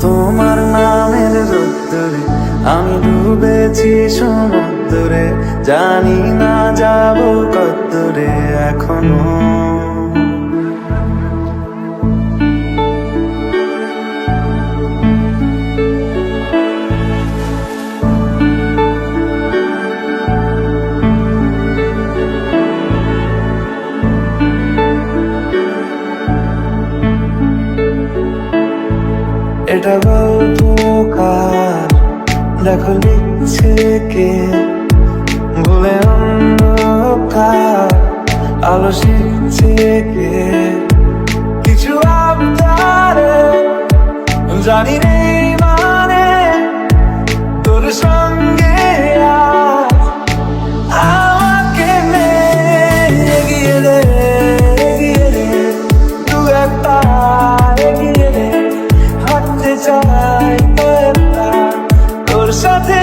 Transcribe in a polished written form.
তোমার নামের রোদ্দুরে আমি ডুবেছি সমুদ্রে, জানি না যাব কতদূরে এখনো। এটা গল্প কার, দেখো লিখছে কে, ভুলে অন্ধকার আলো শিখছে কে। কিছু আবদারে জানি নেই মানে তোর সঙ্গে আজ আমাকে নে, এগিয়ে দে এগিয়ে দে, দু একটা এগিয়ে দে, হাঁটতে চাই তোর সাথে।